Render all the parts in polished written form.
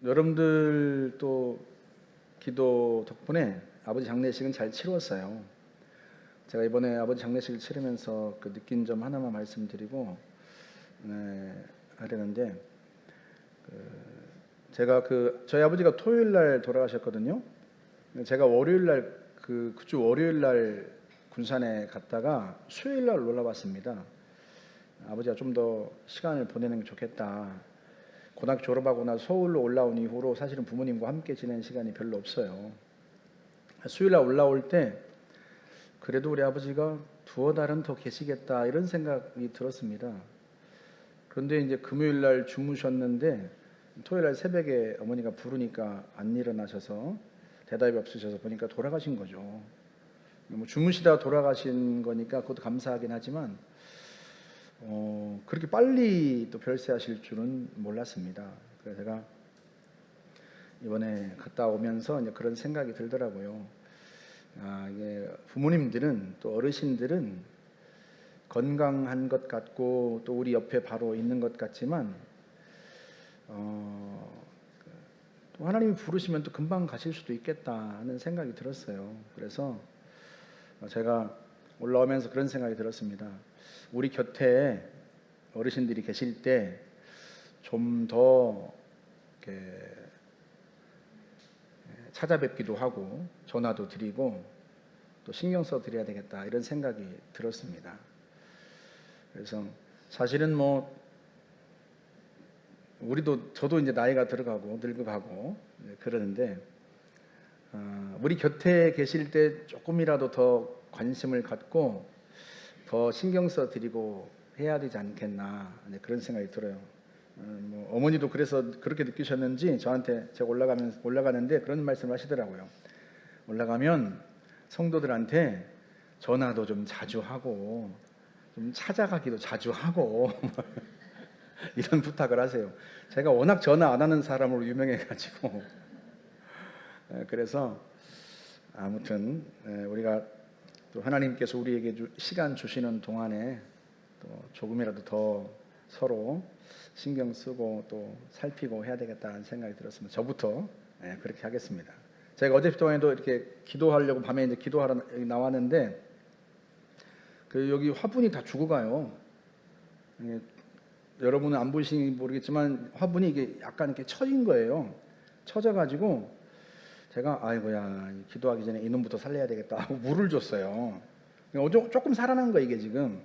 여러분들 또 기도 덕분에 아버지 장례식은 잘 치루었어요. 제가 이번에 아버지 장례식을 치르면서 그 느낀 점 하나만 말씀드리고 하려는데, 제가 저희 아버지가 토요일 날 돌아가셨거든요. 제가 월요일 날 그주 월요일 날 군산에 갔다가 수요일 날 올라왔습니다. 아버지가 좀 더 시간을 보내는 게 좋겠다. 고등학교 졸업하고 나서 서울로 올라온 이후로 사실은 부모님과 함께 지낸 시간이 별로 없어요. 수요일 날 올라올 때 그래도 우리 아버지가 두어 달은 더 계시겠다 이런 생각이 들었습니다. 그런데 이제 금요일 날 주무셨는데 토요일 날 새벽에 어머니가 부르니까 안 일어나셔서 대답이 없으셔서 보니까 돌아가신 거죠. 뭐 주무시다가 돌아가신 거니까 그것도 감사하긴 하지만 그렇게 빨리 또 별세하실 줄은 몰랐습니다. 그래서 제가 이번에 갔다 오면서 이제 그런 생각이 들더라고요. 이게 부모님들은 또 어르신들은 건강한 것 같고 또 우리 옆에 바로 있는 것 같지만 또 하나님이 부르시면 또 금방 가실 수도 있겠다 하는 생각이 들었어요. 그래서 제가 올라오면서 그런 생각이 들었습니다. 우리 곁에 어르신들이 계실 때 좀 더 찾아뵙기도 하고 전화도 드리고 또 신경 써 드려야 되겠다 이런 생각이 들었습니다. 그래서 사실은 뭐 저도 이제 나이가 들어가고 늙어가고 그러는데 우리 곁에 계실 때 조금이라도 더 관심을 갖고 더 신경 써 드리고 해야 되지 않겠나 그런 생각이 들어요. 뭐 어머니도 그래서 그렇게 느끼셨는지 저한테 제가 올라가는데 그런 말씀을 하시더라고요. 올라가면 성도들한테 전화도 좀 자주 하고 좀 찾아가기도 자주 하고 이런 부탁을 하세요. 제가 워낙 전화 안 하는 사람으로 유명해가지고 그래서 아무튼 우리가 또 하나님께서 우리에게 시간 주시는 동안에 또 조금이라도 더 서로 신경 쓰고 또 살피고 해야 되겠다는 생각이 들었습니다. 저부터 그렇게 하겠습니다. 제가 어제 동안에도 이렇게 기도하려고 밤에 이제 기도하러 나왔는데 여기 화분이 다 죽어가요. 여러분은 안 보시는지 모르겠지만 화분이 이게 약간 이렇게 처진 거예요. 처져가지고 제가 아이고야 기도하기 전에 이놈부터 살려야 되겠다 하고 물을 줬어요. 조금 살아난 거 이게 지금.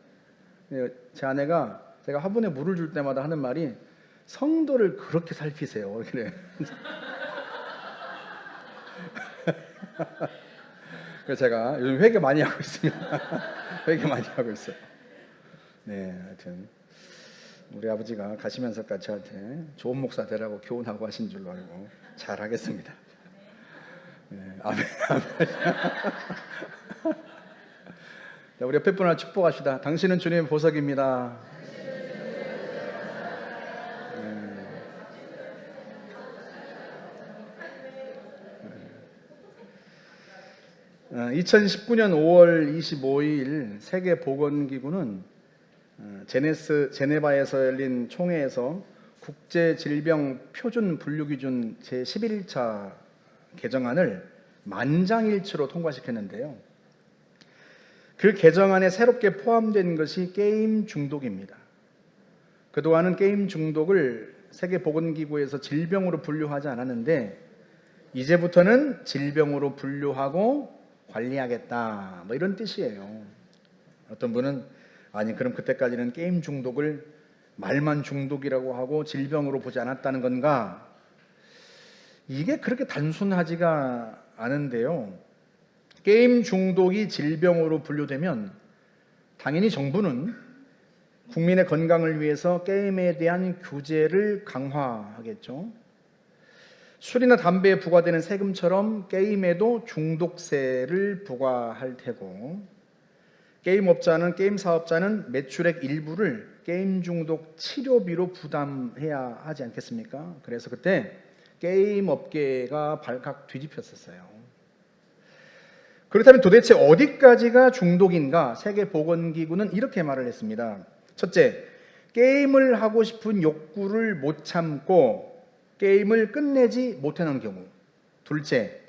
제 아내가 제가 화분에 물을 줄 때마다 하는 말이 성도를 그렇게 살피세요. 그래. 그래서 제가 요즘 회개 많이 하고 있습니다. 회개 많이 하고 있어요. 네, 하여튼 우리 아버지가 가시면서까지 저한테 좋은 목사 되라고 교훈하고 하신 줄로 알고 잘 하겠습니다. 네, 아멘. 자, 우리 옆에 분을 축복합시다. 당신은 주님의 보석입니다. 2019년 5월 25일 세계보건기구는 제네바에서 열린 총회에서 국제질병표준분류기준 제11차 개정안을 만장일치로 통과시켰는데요. 그 개정안에 새롭게 포함된 것이 게임 중독입니다. 그동안은 게임 중독을 세계보건기구에서 질병으로 분류하지 않았는데 이제부터는 질병으로 분류하고 관리하겠다 뭐 이런 뜻이에요. 어떤 분은 아니 그럼 그때까지는 게임 중독을 말만 중독이라고 하고 질병으로 보지 않았다는 건가? 이게 그렇게 단순하지가 않은데요. 게임 중독이 질병으로 분류되면 당연히 정부는 국민의 건강을 위해서 게임에 대한 규제를 강화하겠죠. 술이나 담배에 부과되는 세금처럼 게임에도 중독세를 부과할 테고 게임 사업자는 매출액 일부를 게임 중독 치료비로 부담해야 하지 않겠습니까? 그래서 그때 게임 업계가 발칵 뒤집혔었어요. 그렇다면 도대체 어디까지가 중독인가? 세계보건기구는 이렇게 말을 했습니다. 첫째, 게임을 하고 싶은 욕구를 못 참고 게임을 끝내지 못하는 경우. 둘째,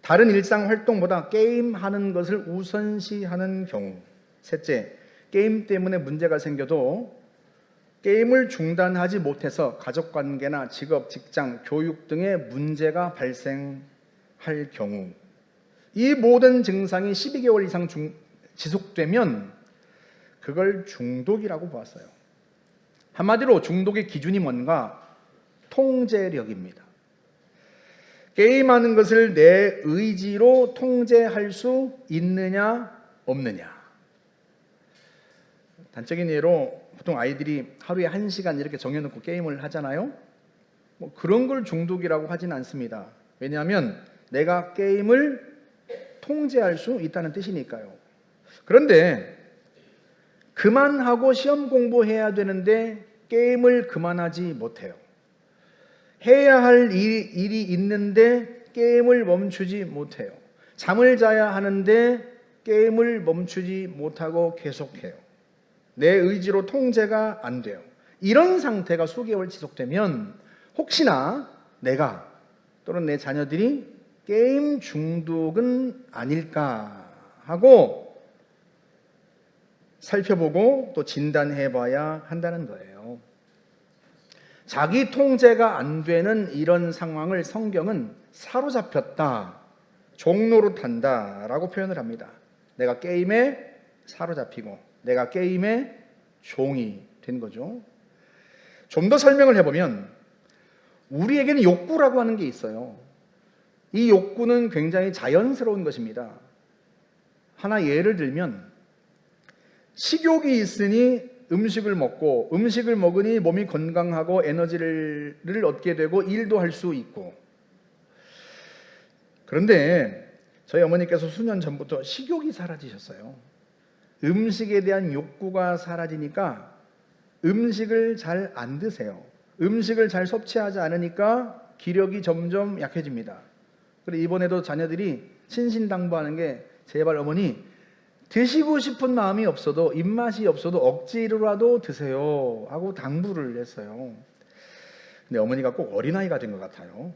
다른 일상 활동보다 게임하는 것을 우선시하는 경우. 셋째, 게임 때문에 문제가 생겨도 게임을 중단하지 못해서 가족관계나 직업, 직장, 교육 등의 문제가 발생할 경우. 이 모든 증상이 12개월 이상 지속되면 그걸 중독이라고 보았어요. 한마디로 중독의 기준이 뭔가? 통제력입니다. 게임하는 것을 내 의지로 통제할 수 있느냐 없느냐. 단적인 예로 보통 아이들이 하루에 1시간 이렇게 정해놓고 게임을 하잖아요. 뭐 그런 걸 중독이라고 하지는 않습니다. 왜냐하면 내가 게임을 통제할 수 있다는 뜻이니까요. 그런데 그만하고 시험 공부해야 되는데 게임을 그만하지 못해요. 해야 할 일이 있는데 게임을 멈추지 못해요. 잠을 자야 하는데 게임을 멈추지 못하고 계속해요. 내 의지로 통제가 안 돼요. 이런 상태가 수개월 지속되면 혹시나 내가 또는 내 자녀들이 게임 중독은 아닐까 하고 살펴보고 또 진단해봐야 한다는 거예요. 자기 통제가 안 되는 이런 상황을 성경은 사로잡혔다, 종로로 탄다라고 표현을 합니다. 내가 게임에 사로잡히고 내가 게임의 종이 된 거죠. 좀 더 설명을 해보면 우리에게는 욕구라고 하는 게 있어요. 이 욕구는 굉장히 자연스러운 것입니다. 하나 예를 들면 식욕이 있으니 음식을 먹고 음식을 먹으니 몸이 건강하고 에너지를 얻게 되고 일도 할 수 있고. 그런데 저희 어머니께서 수년 전부터 식욕이 사라지셨어요. 음식에 대한 욕구가 사라지니까 음식을 잘 안 드세요. 음식을 잘 섭취하지 않으니까 기력이 점점 약해집니다. 그리고 이번에도 자녀들이 신신당부하는 게 제발 어머니 드시고 싶은 마음이 없어도 입맛이 없어도 억지로라도 드세요 하고 당부를 했어요. 근데 어머니가 꼭 어린아이가 된 것 같아요.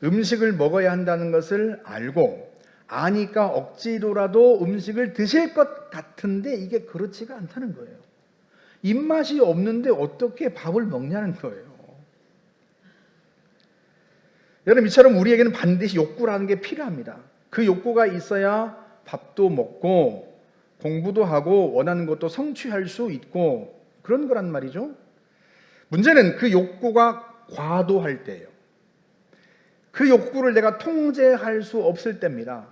음식을 먹어야 한다는 것을 알고 아니까 억지로라도 음식을 드실 것 같은데 이게 그렇지가 않다는 거예요. 입맛이 없는데 어떻게 밥을 먹냐는 거예요. 여러분, 이처럼 우리에게는 반드시 욕구라는 게 필요합니다. 그 욕구가 있어야 밥도 먹고 공부도 하고 원하는 것도 성취할 수 있고 그런 거란 말이죠. 문제는 그 욕구가 과도할 때예요. 그 욕구를 내가 통제할 수 없을 때입니다.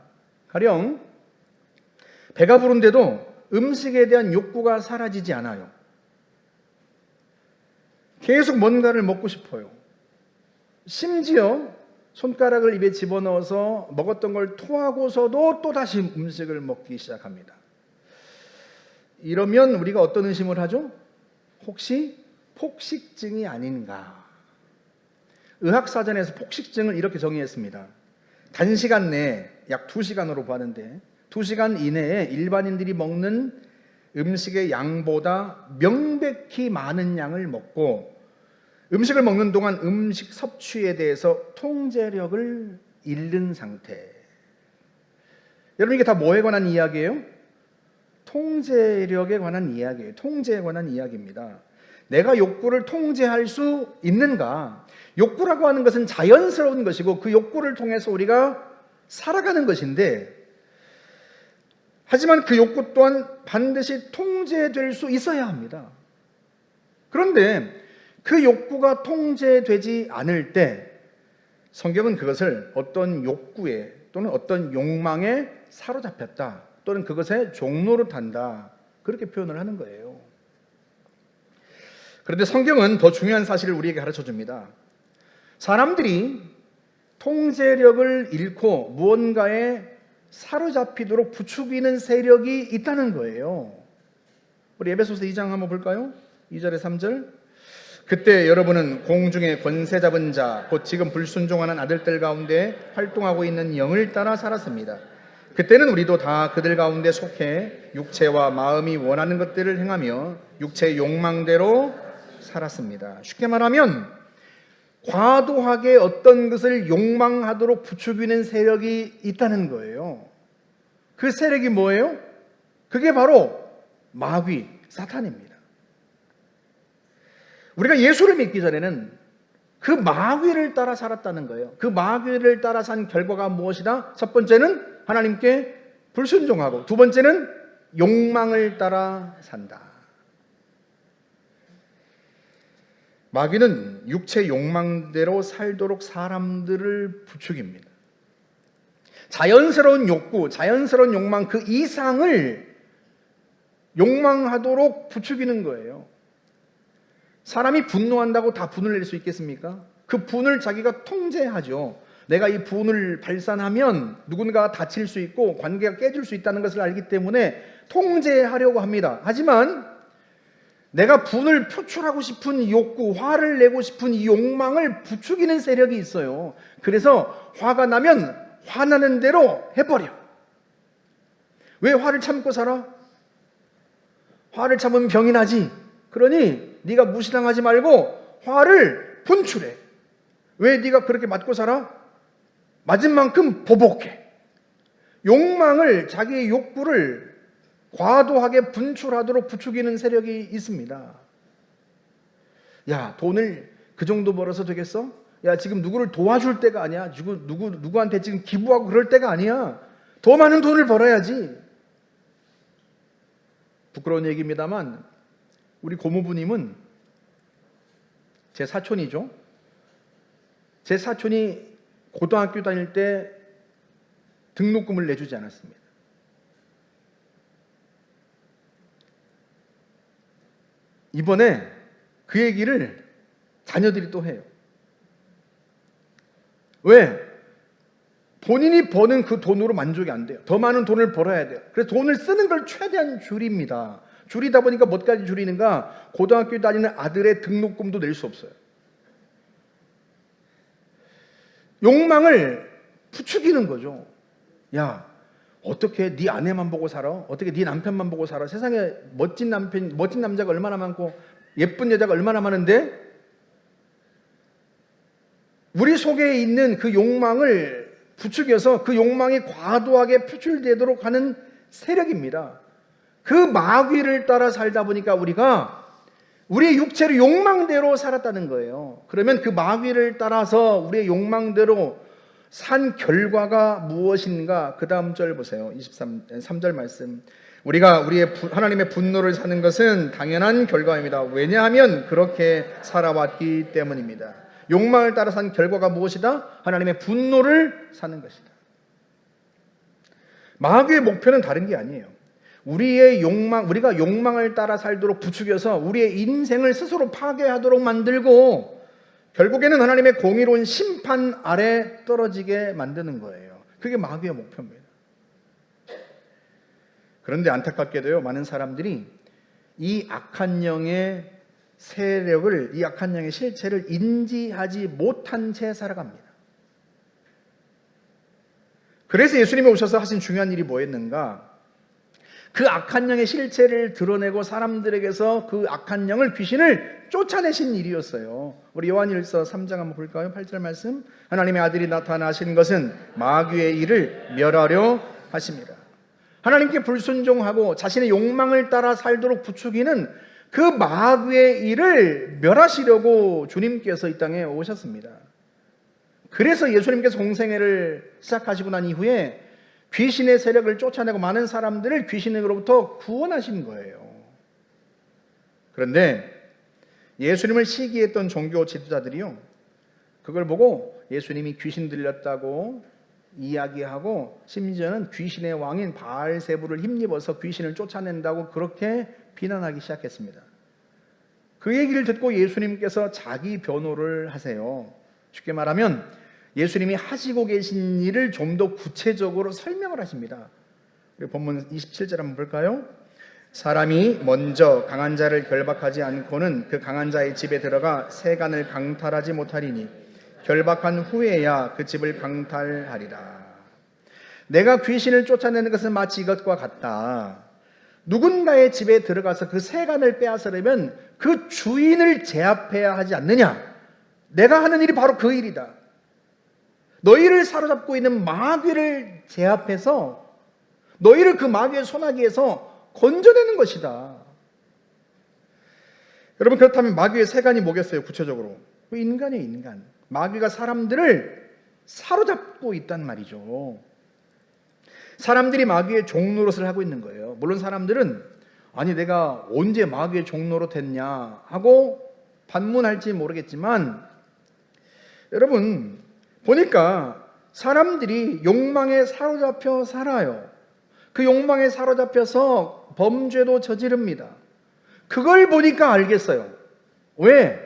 가령 배가 부른데도 음식에 대한 욕구가 사라지지 않아요. 계속 뭔가를 먹고 싶어요. 심지어 손가락을 입에 집어넣어서 먹었던 걸 토하고서도 또다시 음식을 먹기 시작합니다. 이러면 우리가 어떤 의심을 하죠? 혹시 폭식증이 아닌가? 의학사전에서 폭식증을 이렇게 정의했습니다. 단시간 내에 약 2시간으로 봤는데 2시간 이내에 일반인들이 먹는 음식의 양보다 명백히 많은 양을 먹고 음식을 먹는 동안 음식 섭취에 대해서 통제력을 잃는 상태. 여러분, 이게 다 뭐에 관한 이야기예요? 통제력에 관한 이야기예요. 통제에 관한 이야기입니다. 내가 욕구를 통제할 수 있는가? 욕구라고 하는 것은 자연스러운 것이고 그 욕구를 통해서 우리가 살아가는 것인데, 하지만 그 욕구 또한 반드시 통제될 수 있어야 합니다. 그런데 그 욕구가 통제되지 않을 때 성경은 그것을 어떤 욕구에 또는 어떤 욕망에 사로잡혔다 또는 그것에 종로로 탄다 그렇게 표현을 하는 거예요. 그런데 성경은 더 중요한 사실을 우리에게 가르쳐 줍니다. 사람들이 통제력을 잃고 무언가에 사로잡히도록 부추기는 세력이 있다는 거예요. 우리 에베소서 2장 한번 볼까요? 2절에 3절. 그때 여러분은 공중의 권세 잡은 자, 곧 지금 불순종하는 아들들 가운데 활동하고 있는 영을 따라 살았습니다. 그때는 우리도 다 그들 가운데 속해 육체와 마음이 원하는 것들을 행하며 육체의 욕망대로 살았습니다. 쉽게 말하면 과도하게 어떤 것을 욕망하도록 부추기는 세력이 있다는 거예요. 그 세력이 뭐예요? 그게 바로 마귀, 사탄입니다. 우리가 예수를 믿기 전에는 그 마귀를 따라 살았다는 거예요. 그 마귀를 따라 산 결과가 무엇이다? 첫 번째는 하나님께 불순종하고, 두 번째는 욕망을 따라 산다. 마귀는 육체 욕망대로 살도록 사람들을 부추깁니다. 자연스러운 욕구, 자연스러운 욕망 그 이상을 욕망하도록 부추기는 거예요. 사람이 분노한다고 다 분을 낼 수 있겠습니까? 그 분을 자기가 통제하죠. 내가 이 분을 발산하면 누군가가 다칠 수 있고 관계가 깨질 수 있다는 것을 알기 때문에 통제하려고 합니다. 하지만 내가 분을 표출하고 싶은 욕구, 화를 내고 싶은 이 욕망을 부추기는 세력이 있어요. 그래서 화가 나면 화나는 대로 해버려. 왜 화를 참고 살아? 화를 참으면 병이 나지. 그러니 네가 무시당하지 말고 화를 분출해. 왜 네가 그렇게 맞고 살아? 맞은 만큼 보복해. 욕망을, 자기의 욕구를 과도하게 분출하도록 부추기는 세력이 있습니다. 야, 돈을 그 정도 벌어서 되겠어? 야, 지금 누구를 도와줄 때가 아니야. 누구한테 지금 기부하고 그럴 때가 아니야. 더 많은 돈을 벌어야지. 부끄러운 얘기입니다만 우리 고모부님은 제 사촌이죠. 제 사촌이 고등학교 다닐 때 등록금을 내주지 않았습니다. 이번에 그 얘기를 자녀들이 또 해요. 왜? 본인이 버는 그 돈으로 만족이 안 돼요. 더 많은 돈을 벌어야 돼요. 그래서 돈을 쓰는 걸 최대한 줄입니다. 줄이다 보니까 뭐까지 줄이는가? 고등학교 다니는 아들의 등록금도 낼 수 없어요. 욕망을 부추기는 거죠. 야, 어떻게 네 아내만 보고 살아? 어떻게 네 남편만 보고 살아? 세상에 멋진 남편, 멋진 남자가 얼마나 많고 예쁜 여자가 얼마나 많은데 우리 속에 있는 그 욕망을 부추겨서 그 욕망이 과도하게 표출되도록 하는 세력입니다. 그 마귀를 따라 살다 보니까 우리가 우리의 육체로 욕망대로 살았다는 거예요. 그러면 그 마귀를 따라서 우리의 욕망대로 산 결과가 무엇인가? 그 다음 절 보세요. 3절 말씀. 우리가 우리의 하나님의 분노를 사는 것은 당연한 결과입니다. 왜냐하면 그렇게 살아왔기 때문입니다. 욕망을 따라 산 결과가 무엇이다? 하나님의 분노를 사는 것이다. 마귀의 목표는 다른 게 아니에요. 우리의 욕망, 우리가 욕망을 따라 살도록 부추겨서 우리의 인생을 스스로 파괴하도록 만들고 결국에는 하나님의 공의로운 심판 아래 떨어지게 만드는 거예요. 그게 마귀의 목표입니다. 그런데 안타깝게도요, 많은 사람들이 이 악한 영의 세력을, 이 악한 영의 실체를 인지하지 못한 채 살아갑니다. 그래서 예수님이 오셔서 하신 중요한 일이 뭐였는가? 그 악한 영의 실체를 드러내고 사람들에게서 그 악한 영을, 귀신을 쫓아내신 일이었어요. 우리 요한일서 3장 한번 볼까요? 8절 말씀. 하나님의 아들이 나타나신 것은 마귀의 일을 멸하려 하십니다. 하나님께 불순종하고 자신의 욕망을 따라 살도록 부추기는 그 마귀의 일을 멸하시려고 주님께서 이 땅에 오셨습니다. 그래서 예수님께서 공생애를 시작하시고 난 이후에 귀신의 세력을 쫓아내고 많은 사람들을 귀신으로부터 구원하신 거예요. 그런데 예수님을 시기했던 종교 지도자들이요, 그걸 보고 예수님이 귀신 들렸다고 이야기하고 심지어는 귀신의 왕인 바알세불을 힘입어서 귀신을 쫓아낸다고 그렇게 비난하기 시작했습니다. 그 얘기를 듣고 예수님께서 자기 변호를 하세요. 쉽게 말하면 예수님이 하시고 계신 일을 좀 더 구체적으로 설명을 하십니다. 본문 27절 한번 볼까요? 사람이 먼저 강한 자를 결박하지 않고는 그 강한 자의 집에 들어가 세간을 강탈하지 못하리니 결박한 후에야 그 집을 강탈하리라. 내가 귀신을 쫓아내는 것은 마치 이것과 같다. 누군가의 집에 들어가서 그 세간을 빼앗으려면 그 주인을 제압해야 하지 않느냐? 내가 하는 일이 바로 그 일이다. 너희를 사로잡고 있는 마귀를 제압해서 너희를 그 마귀의 소나기에서 건져내는 것이다. 여러분, 그렇다면 마귀의 세간이 뭐겠어요? 구체적으로 인간이에요. 인간. 마귀가 사람들을 사로잡고 있단 말이죠. 사람들이 마귀의 종노릇을 하고 있는 거예요. 물론 사람들은 아니 내가 언제 마귀의 종노릇 했냐 하고 반문할지 모르겠지만, 여러분 보니까 사람들이 욕망에 사로잡혀 살아요. 그 욕망에 사로잡혀서 범죄도 저지릅니다. 그걸 보니까 알겠어요. 왜?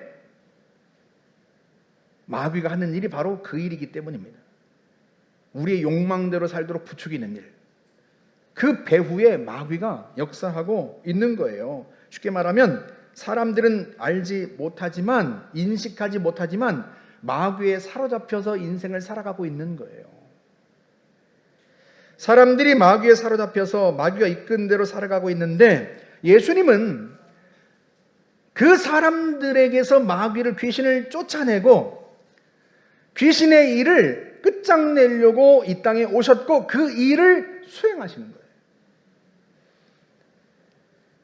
마귀가 하는 일이 바로 그 일이기 때문입니다. 우리의 욕망대로 살도록 부추기는 일. 그 배후에 마귀가 역사하고 있는 거예요. 쉽게 말하면 사람들은 알지 못하지만, 인식하지 못하지만 마귀에 사로잡혀서 인생을 살아가고 있는 거예요. 사람들이 마귀에 사로잡혀서 마귀가 이끈 대로 살아가고 있는데, 예수님은 그 사람들에게서 마귀를, 귀신을 쫓아내고 귀신의 일을 끝장내려고 이 땅에 오셨고 그 일을 수행하시는 거예요.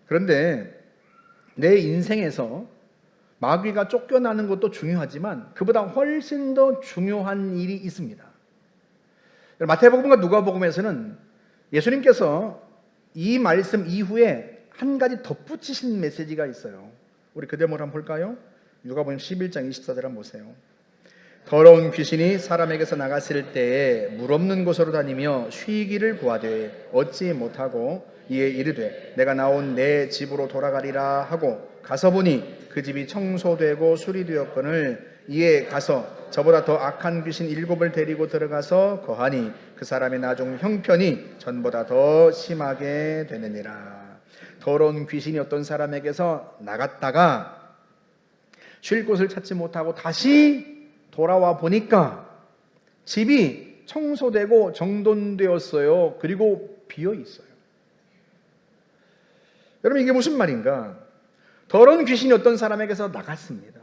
그런데 내 인생에서 마귀가 쫓겨나는 것도 중요하지만 그보다 훨씬 더 중요한 일이 있습니다. 마태복음과 누가복음에서는 예수님께서 이 말씀 이후에 한 가지 덧붙이신 메시지가 있어요. 우리 그 대목을 한번 볼까요? 누가복음 11장 24절 한번 보세요. 더러운 귀신이 사람에게서 나갔을 때에 물 없는 곳으로 다니며 쉬기를 구하되 얻지 못하고 이에 이르되 내가 나온 내 집으로 돌아가리라 하고 가서 보니 그 집이 청소되고 수리되었거늘 이에 가서 저보다 더 악한 귀신 7을 데리고 들어가서 거하니 그 사람의 나중 형편이 전보다 더 심하게 되느니라. 더러운 귀신이 어떤 사람에게서 나갔다가 쉴 곳을 찾지 못하고 다시 돌아와 보니까 집이 청소되고 정돈되었어요. 그리고 비어 있어요. 여러분, 이게 무슨 말인가? 더러운 귀신이 어떤 사람에게서 나갔습니다.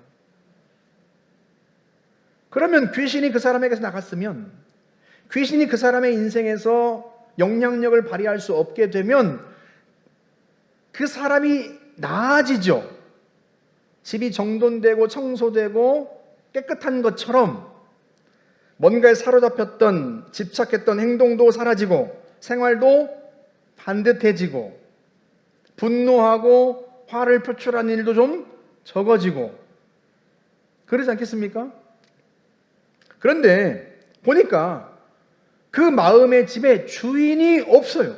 그러면 귀신이 그 사람에게서 나갔으면, 귀신이 그 사람의 인생에서 영향력을 발휘할 수 없게 되면 그 사람이 나아지죠. 집이 정돈되고 청소되고 깨끗한 것처럼 뭔가에 사로잡혔던, 집착했던 행동도 사라지고 생활도 반듯해지고 분노하고 화를 표출하는 일도 좀 적어지고 그러지 않겠습니까? 그런데 보니까 그 마음의 집에 주인이 없어요.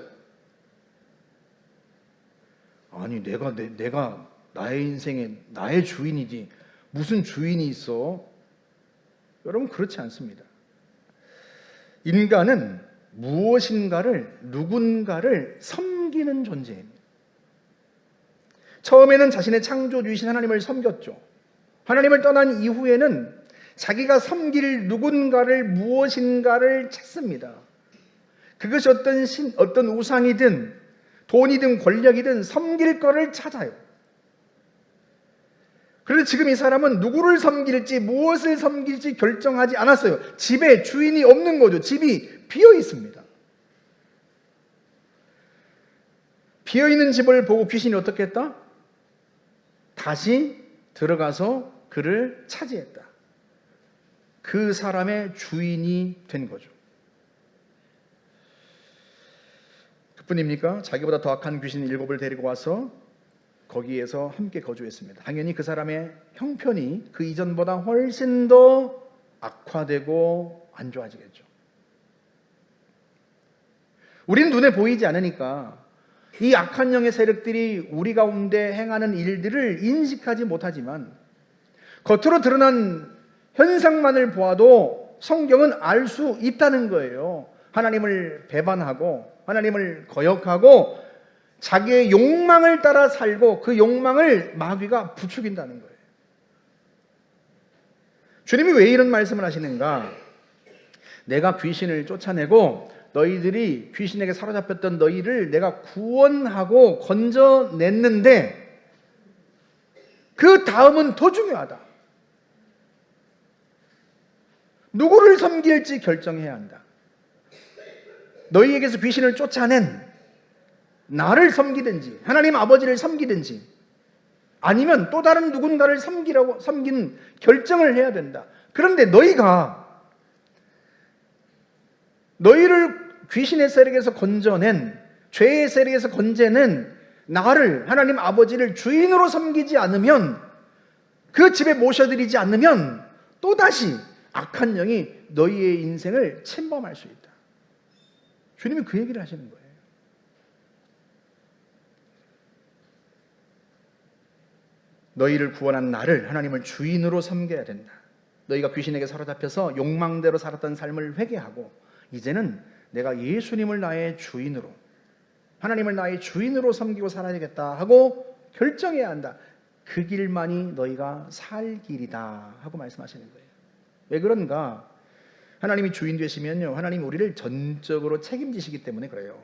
아니 내가 나의 인생에 나의 주인이지 무슨 주인이 있어? 여러분, 그렇지 않습니다. 인간은 무엇인가를, 누군가를 섬기는 존재입니다. 처음에는 자신의 창조주이신 하나님을 섬겼죠. 하나님을 떠난 이후에는 자기가 섬길 누군가를, 무엇인가를 찾습니다. 그것이 어떤 우상이든 돈이든 권력이든 섬길 거를 찾아요. 그런데 지금 이 사람은 누구를 섬길지, 무엇을 섬길지 결정하지 않았어요. 집에 주인이 없는 거죠. 집이 비어 있습니다. 비어 있는 집을 보고 귀신이 어떻게 했다? 다시 들어가서 그를 차지했다. 그 사람의 주인이 된 거죠. 그뿐입니까? 자기보다 더 악한 귀신 7을 데리고 와서 거기에서 함께 거주했습니다. 당연히 그 사람의 형편이 그 이전보다 훨씬 더 악화되고 안 좋아지겠죠. 우리는 눈에 보이지 않으니까 이 악한 영의 세력들이 우리 가운데 행하는 일들을 인식하지 못하지만 겉으로 드러난 현상만을 보아도 성경은 알 수 있다는 거예요. 하나님을 배반하고 하나님을 거역하고 자기의 욕망을 따라 살고 그 욕망을 마귀가 부추긴다는 거예요. 주님이 왜 이런 말씀을 하시는가? 내가 귀신을 쫓아내고 너희들이 귀신에게 사로잡혔던 너희를 내가 구원하고 건져냈는데 그 다음은 더 중요하다. 누구를 섬길지 결정해야 한다. 너희에게서 귀신을 쫓아낸 나를 섬기든지 하나님 아버지를 섬기든지 아니면 또 다른 누군가를 섬기는 결정을 해야 된다. 그런데 너희를 귀신의 세력에서 건져낸, 죄의 세력에서 건져낸 나를, 하나님 아버지를 주인으로 섬기지 않으면, 그 집에 모셔드리지 않으면 또다시 악한 영이 너희의 인생을 침범할 수 있다. 주님이 그 얘기를 하시는 거예요. 너희를 구원한 나를, 하나님을 주인으로 섬겨야 된다. 너희가 귀신에게 사로잡혀서 욕망대로 살았던 삶을 회개하고 이제는 내가 예수님을 나의 주인으로, 하나님을 나의 주인으로 섬기고 살아야겠다 하고 결정해야 한다. 그 길만이 너희가 살 길이다 하고 말씀하시는 거예요. 왜 그런가? 하나님이 주인 되시면요, 하나님이 우리를 전적으로 책임지시기 때문에 그래요.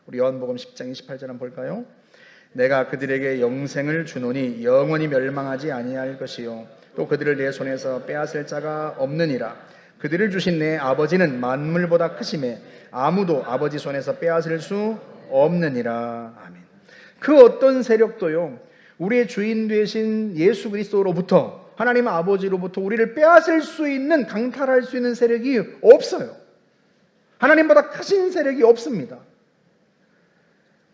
우리 요한복음 10장 28절 한번 볼까요? 내가 그들에게 영생을 주노니 영원히 멸망하지 아니할 것이요 또 그들을 내 손에서 빼앗을 자가 없느니라. 그들을 주신 내 아버지는 만물보다 크심에 아무도 아버지 손에서 빼앗을 수 없느니라. 아멘. 그 어떤 세력도요, 우리의 주인 되신 예수 그리스도로부터, 하나님 아버지로부터 우리를 빼앗을 수 있는, 강탈할 수 있는 세력이 없어요. 하나님보다 크신 세력이 없습니다.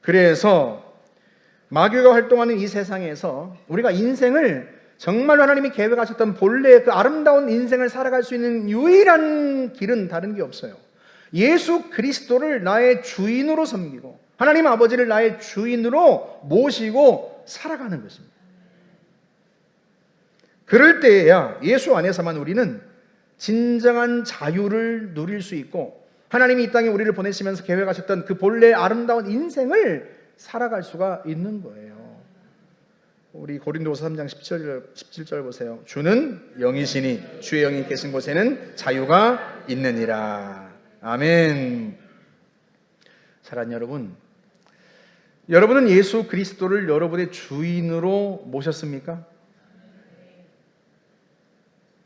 그래서 마귀가 활동하는 이 세상에서 우리가 인생을 정말로 하나님이 계획하셨던 본래의 그 아름다운 인생을 살아갈 수 있는 유일한 길은 다른 게 없어요. 예수 그리스도를 나의 주인으로 섬기고 하나님 아버지를 나의 주인으로 모시고 살아가는 것입니다. 그럴 때에야 예수 안에서만 우리는 진정한 자유를 누릴 수 있고 하나님이 이 땅에 우리를 보내시면서 계획하셨던 그 본래의 아름다운 인생을 살아갈 수가 있는 거예요. 우리 고린도서 3장 17절 보세요. 주는 영이시니 주의 영이 계신 곳에는 자유가 있느니라. 아멘. 사랑하는 여러분, 여러분은 예수 그리스도를 여러분의 주인으로 모셨습니까?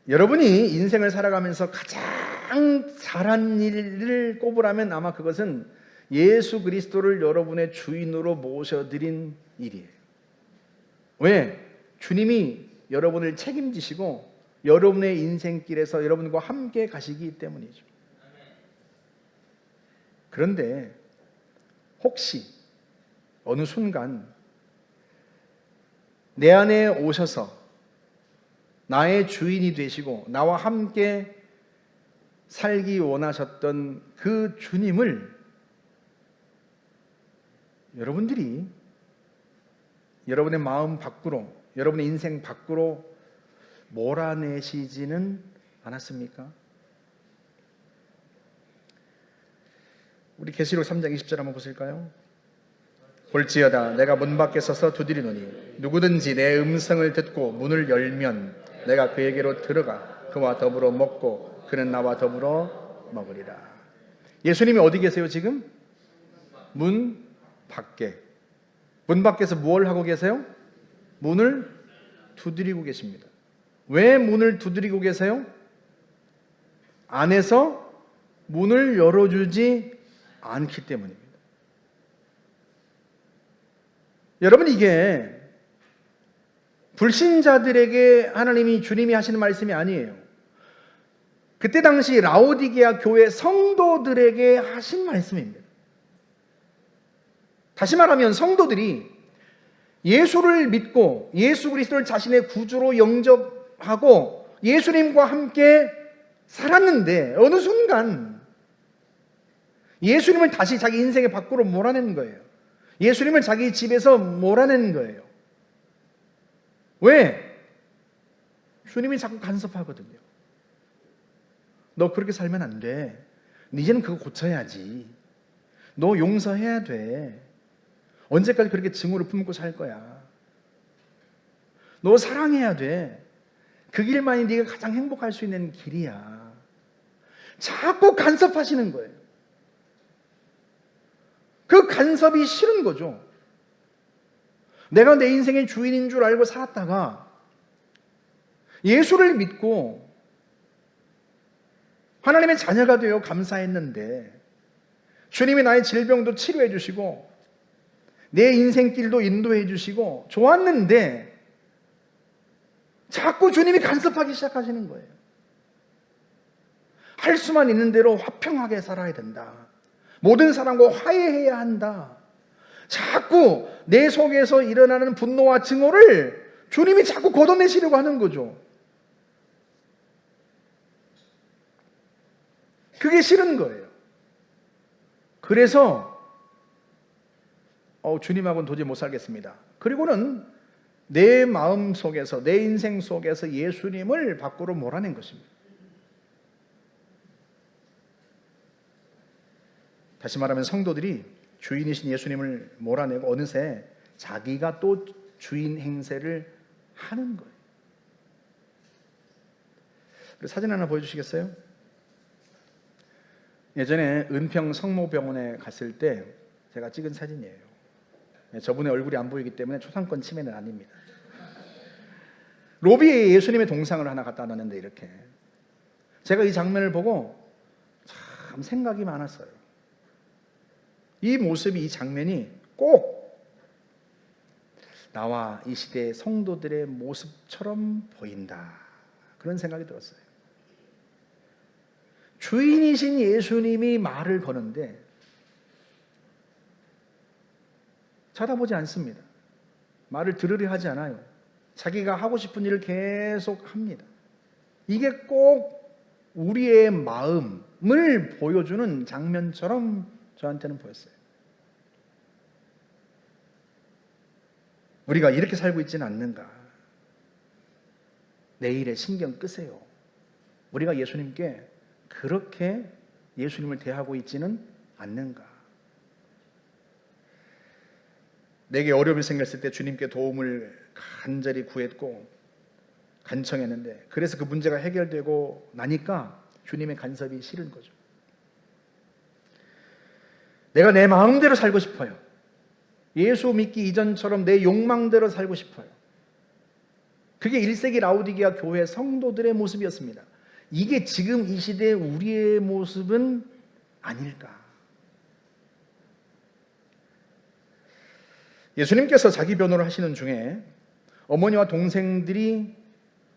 여러분이 인생을 살아가면서 가장 잘한 일을 꼽으라면 아마 그것은 예수 그리스도를 여러분의 주인으로 모셔드린 일이에요. 왜? 주님이 여러분을 책임지시고 여러분의 인생길에서 여러분과 함께 가시기 때문이죠. 그런데 혹시 어느 순간 내 안에 오셔서 나의 주인이 되시고 나와 함께 살기 원하셨던 그 주님을 여러분들이 여러분의 마음 밖으로, 여러분의 인생 밖으로 몰아내시지는 않았습니까? 우리 계시록 3장 20절 한번 보실까요? 볼지어다 내가 문 밖에 서서 두드리노니 누구든지 내 음성을 듣고 문을 열면 내가 그에게로 들어가 그와 더불어 먹고 그는 나와 더불어 먹으리라. 예수님이 어디 계세요 지금? 문 밖에. 문 밖에서 뭘 하고 계세요? 문을 두드리고 계십니다. 왜 문을 두드리고 계세요? 안에서 문을 열어주지 않기 때문입니다. 여러분, 이게 불신자들에게 하나님이, 주님이 하시는 말씀이 아니에요. 그때 당시 라오디게아 교회 성도들에게 하신 말씀입니다. 다시 말하면 성도들이 예수를 믿고 예수 그리스도를 자신의 구주로 영접하고 예수님과 함께 살았는데 어느 순간 예수님을 다시 자기 인생의 밖으로 몰아낸 거예요. 예수님을 자기 집에서 몰아낸 거예요. 왜? 주님이 자꾸 간섭하거든요. 너 그렇게 살면 안 돼. 이제는 그거 고쳐야지. 너 용서해야 돼. 언제까지 그렇게 증오를 품고 살 거야? 너 사랑해야 돼. 그 길만이 네가 가장 행복할 수 있는 길이야. 자꾸 간섭하시는 거예요. 그 간섭이 싫은 거죠. 내가 내 인생의 주인인 줄 알고 살았다가 예수를 믿고 하나님의 자녀가 되어 감사했는데 주님이 나의 질병도 치료해 주시고 내 인생길도 인도해 주시고 좋았는데 자꾸 주님이 간섭하기 시작하시는 거예요. 할 수만 있는 대로 화평하게 살아야 된다. 모든 사람과 화해해야 한다. 자꾸 내 속에서 일어나는 분노와 증오를 주님이 자꾸 걷어내시려고 하는 거죠. 그게 싫은 거예요. 그래서 주님하고는 도저히 못 살겠습니다. 그리고는 내 마음 속에서, 내 인생 속에서 예수님을 밖으로 몰아낸 것입니다. 다시 말하면 성도들이 주인이신 예수님을 몰아내고 어느새 자기가 또 주인 행세를 하는 거예요. 사진 하나 보여주시겠어요? 예전에 은평 성모병원에 갔을 때 제가 찍은 사진이에요. 저분의 얼굴이 안 보이기 때문에 초상권 침해는 아닙니다. 로비에 예수님의 동상을 하나 갖다 놨는데 이렇게 제가 이 장면을 보고 참 생각이 많았어요. 이 모습이, 이 장면이 꼭 나와 이 시대의 성도들의 모습처럼 보인다, 그런 생각이 들었어요. 주인이신 예수님이 말을 거는데 쳐다보지 않습니다. 말을 들으려 하지 않아요. 자기가 하고 싶은 일을 계속 합니다. 이게 꼭 우리의 마음을 보여주는 장면처럼 저한테는 보였어요. 우리가 이렇게 살고 있지는 않는가? 내일에 신경 끄세요. 우리가 예수님께 그렇게 예수님을 대하고 있지는 않는가? 내게 어려움이 생겼을 때 주님께 도움을 간절히 구했고 간청했는데, 그래서 그 문제가 해결되고 나니까 주님의 간섭이 싫은 거죠. 내가 내 마음대로 살고 싶어요. 예수 믿기 이전처럼 내 욕망대로 살고 싶어요. 그게 1세기 라오디게아 교회 성도들의 모습이었습니다. 이게 지금 이 시대의 우리의 모습은 아닐까? 예수님께서 자기 변호를 하시는 중에 어머니와 동생들이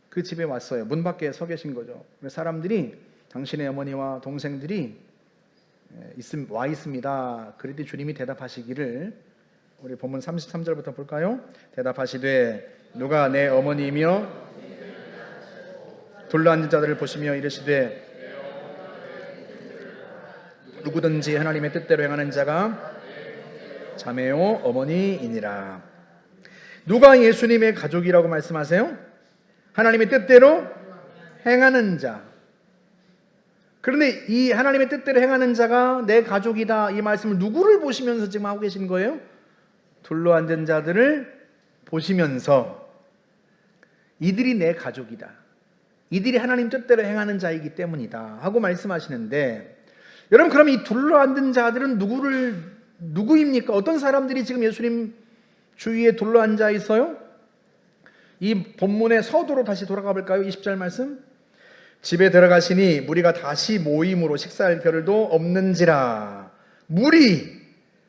그 집에 왔어요. 문 밖에 서 계신 거죠. 사람들이 당신의 어머니와 동생들이 와 있습니다. 그랬더니 주님이 대답하시기를, 우리 본문 33절부터 볼까요? 대답하시되 누가 내 어머니이며 둘러앉은 자들을 보시며 이르시되 누구든지 하나님의 뜻대로 행하는 자가 자매요 어머니이니라. 누가 예수님의 가족이라고 말씀하세요? 하나님의 뜻대로 행하는 자. 그런데 이 하나님의 뜻대로 행하는 자가 내 가족이다, 이 말씀을 누구를 보시면서 지금 하고 계신 거예요? 둘러앉은 자들을 보시면서 이들이 내 가족이다, 이들이 하나님 뜻대로 행하는 자이기 때문이다 하고 말씀하시는데, 여러분 그럼 이 둘러앉은 자들은 누구입니까? 어떤 사람들이 지금 예수님 주위에 둘러앉아 있어요? 이 본문의 서두로 다시 돌아가 볼까요? 20절 말씀. 집에 들어가시니 무리가 다시 모임으로 식사할 겨를도 없는지라. 무리.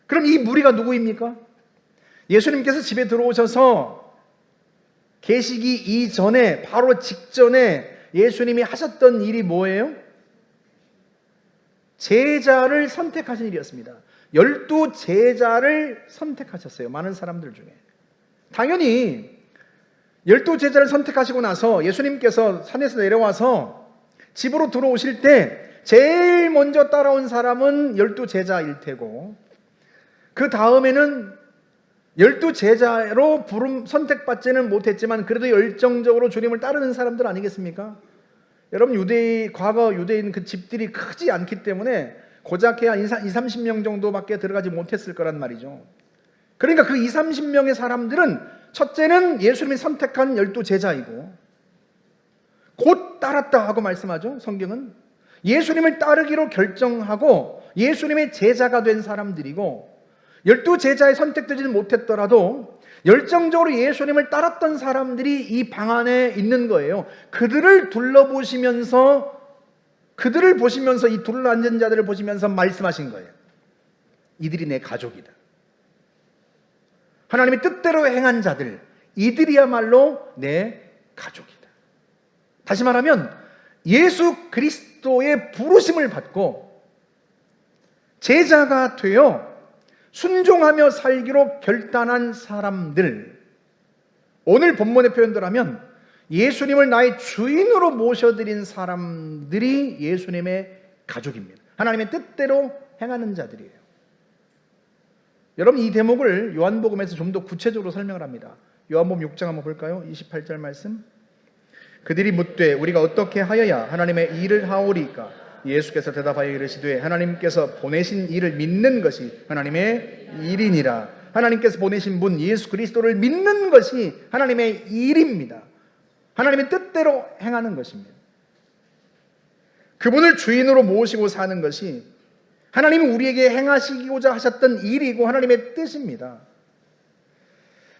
그럼 이 무리가 누구입니까? 예수님께서 집에 들어오셔서 계시기 이전에, 바로 직전에 예수님이 하셨던 일이 뭐예요? 제자를 선택하신 일이었습니다. 12 제자를 선택하셨어요. 많은 사람들 중에. 당연히 12 제자를 선택하시고 나서 예수님께서 산에서 내려와서 집으로 들어오실 때 제일 먼저 따라온 사람은 12 제자일 테고, 그 다음에는 12 제자로 선택받지는 못했지만 그래도 열정적으로 주님을 따르는 사람들 아니겠습니까? 여러분 과거 유대인 그 집들이 크지 않기 때문에 고작해야 20-30명 정도밖에 들어가지 못했을 거란 말이죠. 그러니까 그 20-30명의 사람들은 첫째는 예수님이 선택한 12 제자이고, 곧 따랐다 하고 말씀하죠. 성경은 예수님을 따르기로 결정하고 예수님의 제자가 된 사람들이고, 12 제자에 선택되지는 못했더라도 열정적으로 예수님을 따랐던 사람들이 이 방 안에 있는 거예요. 그들을 둘러보시면서 그들을 보시면서, 이 둘러앉은 자들을 보시면서 말씀하신 거예요. 이들이 내 가족이다. 하나님의 뜻대로 행한 자들, 이들이야말로 내 가족이다. 다시 말하면 예수 그리스도의 부르심을 받고 제자가 되어 순종하며 살기로 결단한 사람들, 오늘 본문의 표현대로 하면 예수님을 나의 주인으로 모셔드린 사람들이 예수님의 가족입니다. 하나님의 뜻대로 행하는 자들이에요. 여러분, 이 대목을 요한복음에서 좀 더 구체적으로 설명을 합니다. 요한복음 6장 한번 볼까요? 28절 말씀. 그들이 묻되 우리가 어떻게 하여야 하나님의 일을 하오리까? 예수께서 대답하여 이르시되 하나님께서 보내신 이를 믿는 것이 하나님의 일이니라. 하나님께서 보내신 분 예수 그리스도를 믿는 것이 하나님의 일입니다. 하나님의 뜻대로 행하는 것입니다. 그분을 주인으로 모시고 사는 것이 하나님이 우리에게 행하시고자 하셨던 일이고 하나님의 뜻입니다.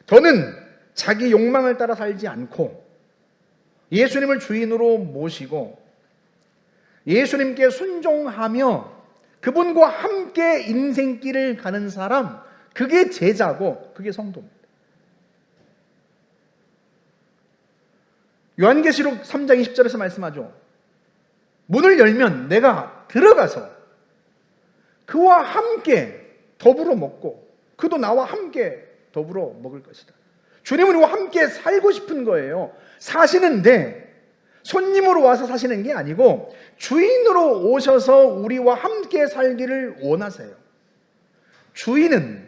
더는 자기 욕망을 따라 살지 않고 예수님을 주인으로 모시고 예수님께 순종하며 그분과 함께 인생길을 가는 사람, 그게 제자고 그게 성도입니다. 요한계시록 3장 20절에서 말씀하죠. 문을 열면 내가 들어가서 그와 함께 더불어 먹고 그도 나와 함께 더불어 먹을 것이다. 주님은 우리와 함께 살고 싶은 거예요. 사시는데 손님으로 와서 사시는 게 아니고 주인으로 오셔서 우리와 함께 살기를 원하세요. 주인은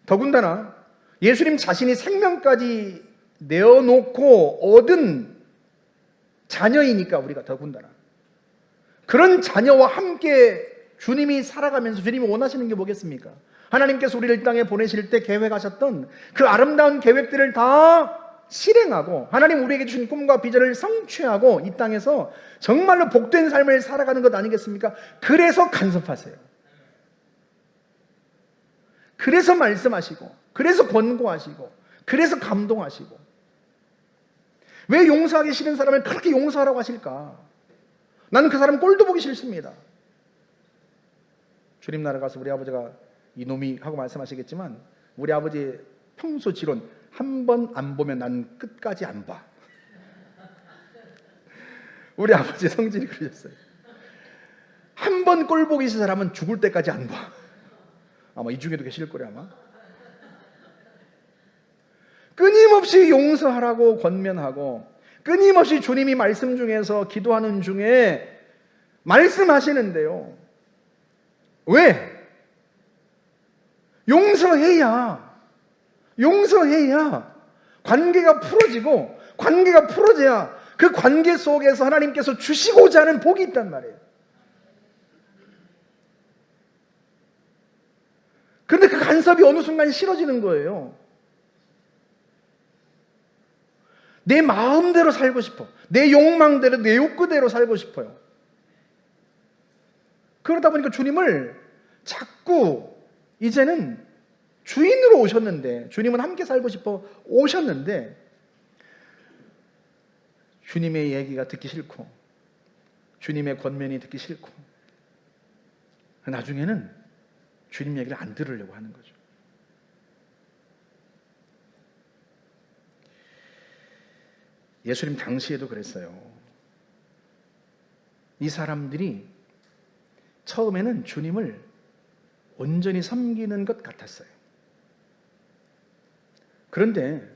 더군다나 예수님 자신이 생명까지 내어놓고 얻은 자녀이니까 우리가 더군다나 그런 자녀와 함께 주님이 살아가면서 주님이 원하시는 게 뭐겠습니까? 하나님께서 우리를 이 땅에 보내실 때 계획하셨던 그 아름다운 계획들을 다 실행하고 하나님 우리에게 주신 꿈과 비전을 성취하고 이 땅에서 정말로 복된 삶을 살아가는 것 아니겠습니까? 그래서 간섭하세요. 그래서 말씀하시고 그래서 권고하시고 그래서 감동하시고. 왜 용서하기 싫은 사람을 그렇게 용서하라고 하실까? 나는 그 사람 꼴도 보기 싫습니다. 주님 나라 가서 우리 아버지가 이놈이 하고 말씀하시겠지만 우리 아버지 평소 지론, 한 번 안 보면 난 끝까지 안 봐. 우리 아버지 성질이 그러셨어요. 한 번 꼴 보기 싫은 사람은 죽을 때까지 안 봐. 아마 이 중에도 계실 거래 아마. 끊임없이 용서하라고 권면하고 끊임없이 주님이 말씀 중에서 기도하는 중에 말씀하시는데요. 왜? 용서해야 관계가 풀어지고 관계가 풀어져야 그 관계 속에서 하나님께서 주시고자 하는 복이 있단 말이에요. 그런데 그 간섭이 어느 순간 싫어지는 거예요. 내 마음대로 살고 싶어. 내 욕망대로, 내 욕구대로 살고 싶어요. 그러다 보니까 주님을 자꾸 이제는 주인으로 오셨는데, 주님은 함께 살고 싶어 오셨는데 주님의 얘기가 듣기 싫고 주님의 권면이 듣기 싫고 나중에는 주님 얘기를 안 들으려고 하는 거죠. 예수님 당시에도 그랬어요. 이 사람들이 처음에는 주님을 온전히 섬기는 것 같았어요. 그런데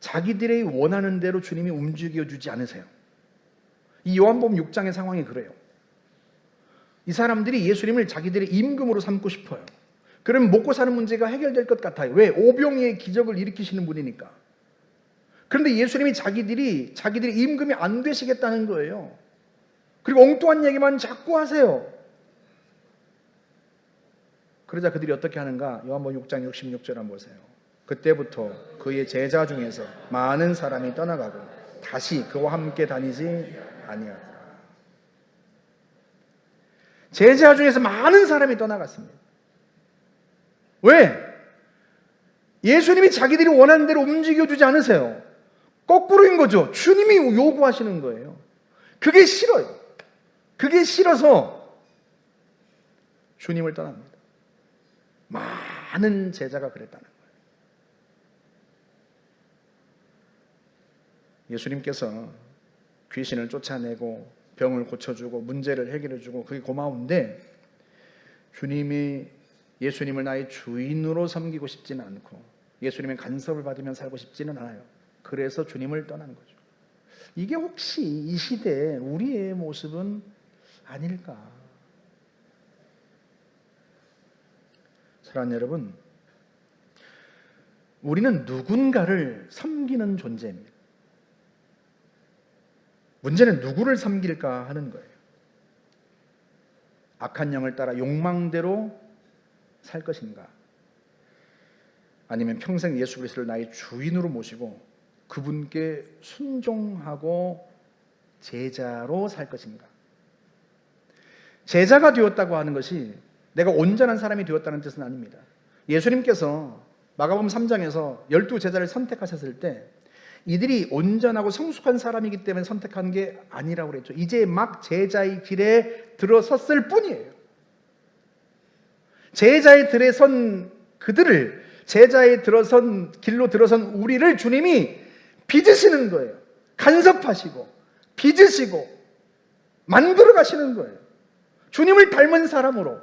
자기들이 원하는 대로 주님이 움직여주지 않으세요. 이 요한복음 6장의 상황이 그래요. 이 사람들이 예수님을 자기들의 임금으로 삼고 싶어요. 그러면 먹고 사는 문제가 해결될 것 같아요. 왜? 오병이의 기적을 일으키시는 분이니까. 그런데 예수님이 자기들이 임금이 안 되시겠다는 거예요. 그리고 엉뚱한 얘기만 자꾸 하세요. 그러자 그들이 어떻게 하는가? 요한복음 6장 66절 한번 보세요. 그때부터 그의 제자 중에서 많은 사람이 떠나가고 다시 그와 함께 다니지 아니하더라. 제자 중에서 많은 사람이 떠나갔습니다. 왜? 예수님이 자기들이 원하는 대로 움직여주지 않으세요. 거꾸로인 거죠. 주님이 요구하시는 거예요. 그게 싫어요. 그게 싫어서 주님을 떠납니다. 많은 제자가 그랬다는 거예요. 예수님께서 귀신을 쫓아내고 병을 고쳐주고 문제를 해결해주고 그게 고마운데, 예수님을 나의 주인으로 섬기고 싶지는 않고 예수님의 간섭을 받으며 살고 싶지는 않아요. 그래서 주님을 떠나는 거죠. 이게 혹시 이 시대에 우리의 모습은 아닐까? 사랑하는 여러분, 우리는 누군가를 섬기는 존재입니다. 문제는 누구를 섬길까 하는 거예요. 악한 영을 따라 욕망대로 살 것인가? 아니면 평생 예수 그리스도를 나의 주인으로 모시고 그분께 순종하고 제자로 살 것인가? 제자가 되었다고 하는 것이 내가 온전한 사람이 되었다는 뜻은 아닙니다. 예수님께서 마가복음 3장에서 12제자를 선택하셨을 때 이들이 온전하고 성숙한 사람이기 때문에 선택한 게 아니라고 그랬죠. 이제 막 제자의 길에 들어섰을 뿐이에요. 제자의 들에 선 그들을, 제자의 길로 들어선 우리를 주님이 빚으시는 거예요. 간섭하시고 빚으시고 만들어 가시는 거예요. 주님을 닮은 사람으로,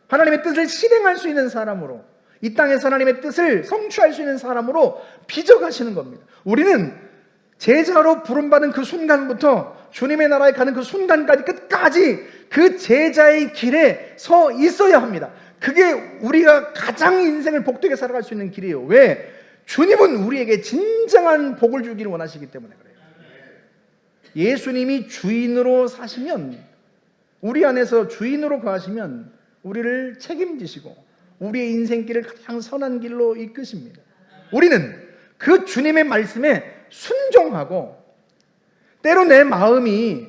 하나님의 뜻을 실행할 수 있는 사람으로, 이 땅에서 하나님의 뜻을 성취할 수 있는 사람으로 빚어가시는 겁니다. 우리는 제자로 부름받은 그 순간부터 주님의 나라에 가는 그 순간까지 끝까지 그 제자의 길에 서 있어야 합니다. 그게 우리가 가장 인생을 복되게 살아갈 수 있는 길이에요. 왜? 주님은 우리에게 진정한 복을 주기를 원하시기 때문에 그래요. 예수님이 주인으로 사시면, 우리 안에서 주인으로 거하시면 우리를 책임지시고 우리의 인생길을 가장 선한 길로 이끄십니다. 우리는 그 주님의 말씀에 순종하고, 때로 내 마음이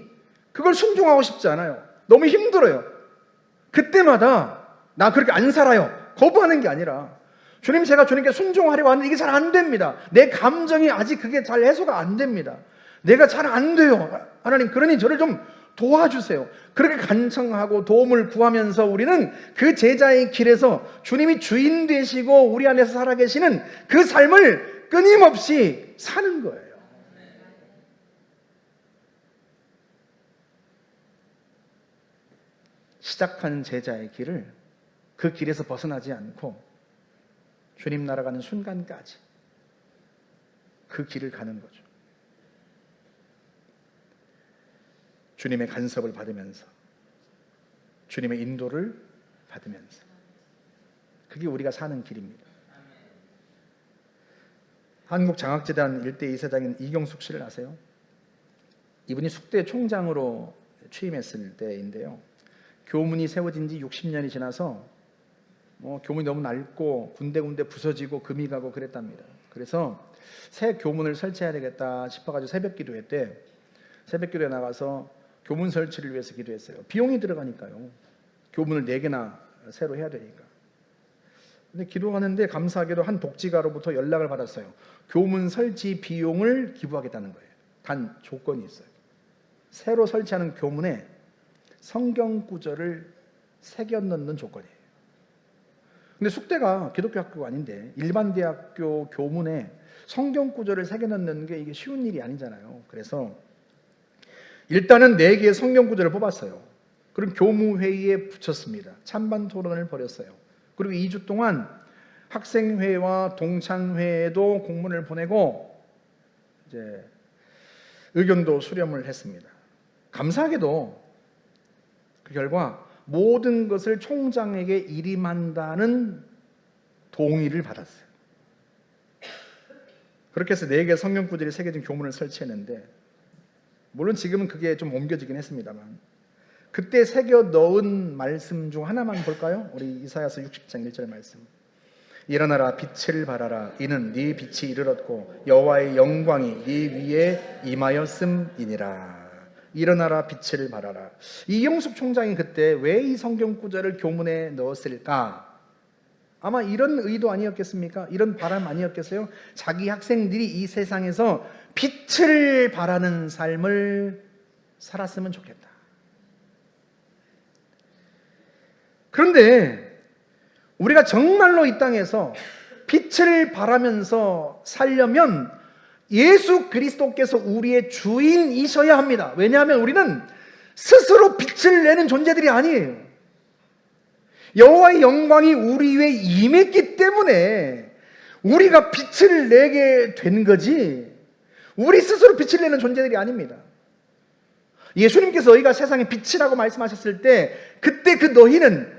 그걸 순종하고 싶지 않아요. 너무 힘들어요. 그때마다 나 그렇게 안 살아요. 거부하는 게 아니라, 주님, 제가 주님께 순종하려고 하는데 이게 잘 안 됩니다. 내 감정이 아직 그게 잘 해소가 안 됩니다. 내가 잘 안 돼요. 하나님, 그러니 저를 좀 도와주세요. 그렇게 간청하고 도움을 구하면서 우리는 그 제자의 길에서 주님이 주인 되시고 우리 안에서 살아계시는 그 삶을 끊임없이 사는 거예요. 시작한 제자의 길을, 그 길에서 벗어나지 않고 주님 나라 가는 순간까지 그 길을 가는 거죠. 주님의 간섭을 받으면서, 주님의 인도를 받으면서, 그게 우리가 사는 길입니다. 한국장학재단 일대 이사장인 이경숙 씨를 아세요? 이분이 숙대 총장으로 취임했을 때인데요, 교문이 세워진 지 60년이 지나서 교문이 너무 낡고 군데군데 부서지고 금이 가고 그랬답니다. 그래서 새 교문을 설치해야 되겠다 싶어가지고 새벽기도회 때 새벽기도에 나가서 교문 설치를 위해서 기도했어요. 비용이 들어가니까요. 교문을 4개나 새로 해야 되니까. 근데 기도하는데 감사하게도 한 독지가로부터 연락을 받았어요. 교문 설치 비용을 기부하겠다는 거예요. 단 조건이 있어요. 새로 설치하는 교문에 성경 구절을 새겨 넣는 조건이에요. 근데 숙대가 기독교 학교가 아닌데 일반 대학교 교문에 성경 구절을 새겨 넣는 게 이게 쉬운 일이 아니잖아요. 그래서 일단은 4개의 성경 구절을 뽑았어요. 그럼 교무회의에 붙였습니다. 찬반 토론을 벌였어요. 그리고 2주 동안 학생회와 동창회에도 공문을 보내고 이제 의견도 수렴을 했습니다. 감사하게도 그 결과 모든 것을 총장에게 일임한다는 동의를 받았어요. 그렇게 해서 4개의 성경 구절이 새겨진 교문을 설치했는데, 물론 지금은 그게 좀 옮겨지긴 했습니다만, 그때 새겨 넣은 말씀 중 하나만 볼까요? 우리 이사야서 60장 1절 말씀. 일어나라, 빛을 발하라. 이는 네 빛이 이르렀고 여호와의 영광이 네 위에 임하였음이니라. 일어나라, 빛을 발하라. 이경숙 총장이 그때 왜 이 성경 구절을 교문에 넣었을까? 아마 이런 의도 아니었겠습니까? 이런 바람 아니었겠어요? 자기 학생들이 이 세상에서 빛을 발하는 삶을 살았으면 좋겠다. 그런데 우리가 정말로 이 땅에서 빛을 발하면서 살려면 예수 그리스도께서 우리의 주인이셔야 합니다. 왜냐하면 우리는 스스로 빛을 내는 존재들이 아니에요. 여호와의 영광이 우리 위에 임했기 때문에 우리가 빛을 내게 된 거지, 우리 스스로 빛을 내는 존재들이 아닙니다. 예수님께서 너희가 세상의 빛이라고 말씀하셨을 때, 그때 그 너희는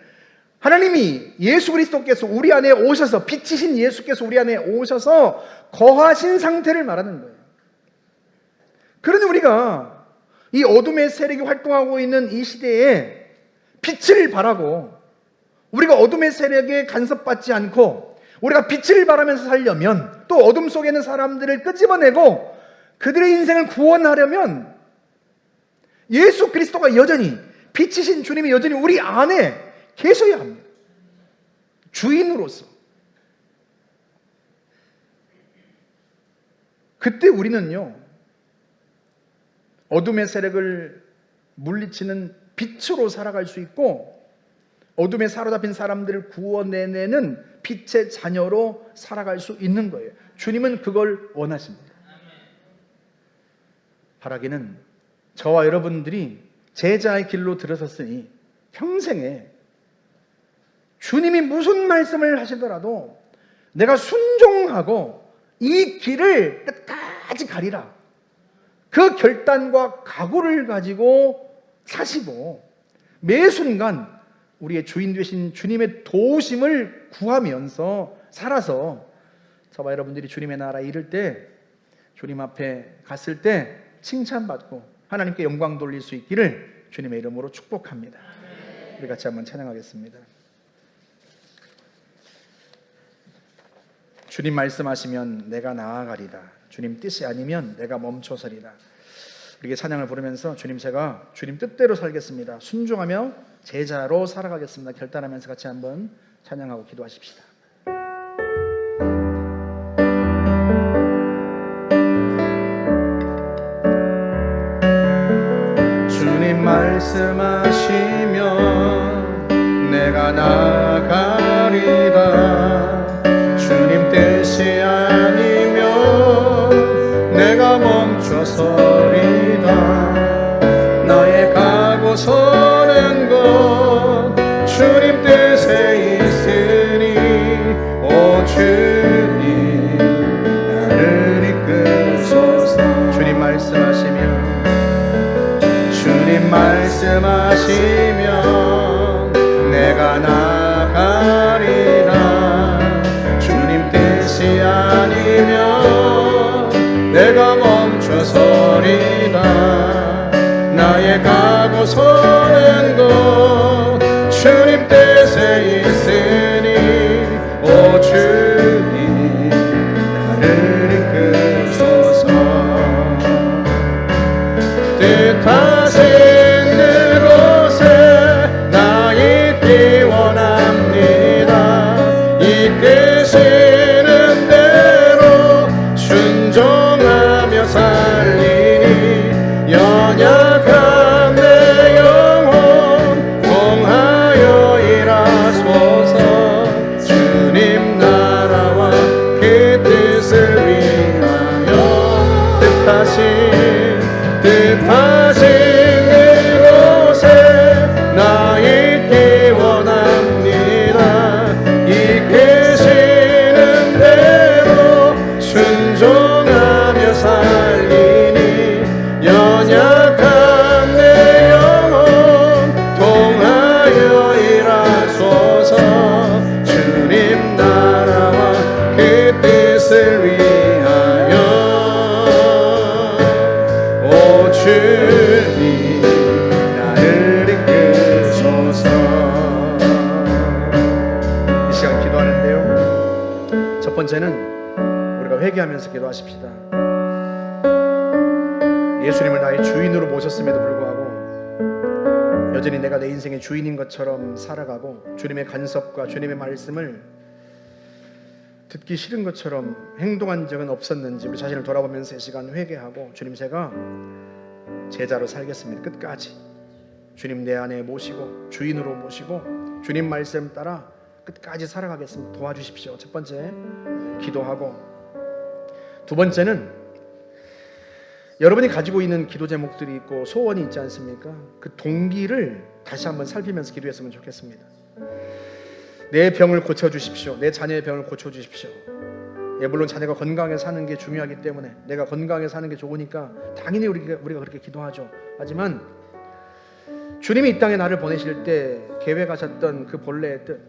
하나님이, 예수 그리스도께서 우리 안에 오셔서, 빛이신 예수께서 우리 안에 오셔서 거하신 상태를 말하는 거예요. 그러니 우리가 이 어둠의 세력이 활동하고 있는 이 시대에 빛을 발하고, 우리가 어둠의 세력에 간섭받지 않고 우리가 빛을 발하면서 살려면, 또 어둠 속에 있는 사람들을 끄집어내고 그들의 인생을 구원하려면 예수 그리스도가 여전히, 빛이신 주님이 여전히 우리 안에 계셔야 합니다. 주인으로서. 그때 우리는요, 어둠의 세력을 물리치는 빛으로 살아갈 수 있고, 어둠에 사로잡힌 사람들을 구원해내는 빛의 자녀로 살아갈 수 있는 거예요. 주님은 그걸 원하십니다. 바라기는 저와 여러분들이 제자의 길로 들어섰으니 평생에 주님이 무슨 말씀을 하시더라도 내가 순종하고 이 길을 끝까지 가리라, 그 결단과 각오를 가지고 사시고, 매 순간 우리의 주인 되신 주님의 도우심을 구하면서 살아서 저와 여러분들이 주님의 나라에 이를 때, 주님 앞에 갔을 때 칭찬받고 하나님께 영광 돌릴 수 있기를 주님의 이름으로 축복합니다. 우리 같이 한번 찬양하겠습니다. 주님 말씀하시면 내가 나아가리다. 주님 뜻이 아니면 내가 멈춰서리다. 우리에게 찬양을 부르면서 제가 주님 뜻대로 살겠습니다, 순종하며 제자로 살아가겠습니다 결단하면서 같이 한번 찬양하고 기도하십시다. 주님 말씀하시면 내가 나아가리다. 주님 뜻이 아니면 내가 멈춰서리다. 나의 가고 서는 것 주님 뜻에 있으니, 오 주님 나를 이끄소서. 주님 말씀하시면 내가 나아가리라. 주님 뜻이 아니면 내가 멈춰서리다. 나의 가고 서는 것 주님 뜻에 있으니, 오 주님 나를 이끄소서. 뜻하신 그곳에 나 있기 원합니다. 이끄시는 대로 순종하며 살리니, 연약한 내 영혼 통하여 일하소서. 주님 나라와 그 뜻을 위하여 뜻하신 그곳에 나 있기 원합니다. 이끄시는 대로 순종하며 살리니, 연약한 내 영혼 통하여 일하소서. 주님 나라와 그 뜻을 위하여, 오 주님 나를 이끄소서. 이 시간 기도하는데요, 첫 번째는 우리가 회개하면서 기도하십시다. 예수님을 나의 주인으로 모셨음에도 불구하고 여전히 내가 내 인생의 주인인 것처럼 살아가고, 주님의 간섭과 주님의 말씀을 듣기 싫은 것처럼 행동한 적은 없었는지 우리 자신을 돌아보면서 이 시간 회개하고, 주님 제가 제자로 살겠습니다. 끝까지 주님 내 안에 모시고 주인으로 모시고 주님 말씀 따라 끝까지 살아가겠습니다. 도와주십시오. 첫 번째, 기도하고, 두 번째는 여러분이 가지고 있는 기도 제목들이 있고 소원이 있지 않습니까? 그 동기를 다시 한번 살피면서 기도했으면 좋겠습니다. 내 병을 고쳐주십시오. 내 자녀의 병을 고쳐주십시오. 물론 자녀가 건강하게 사는 게 중요하기 때문에, 내가 건강하게 사는 게 좋으니까 당연히 우리가 그렇게 기도하죠. 하지만 주님이 이 땅에 나를 보내실 때 계획하셨던 그 본래의 뜻,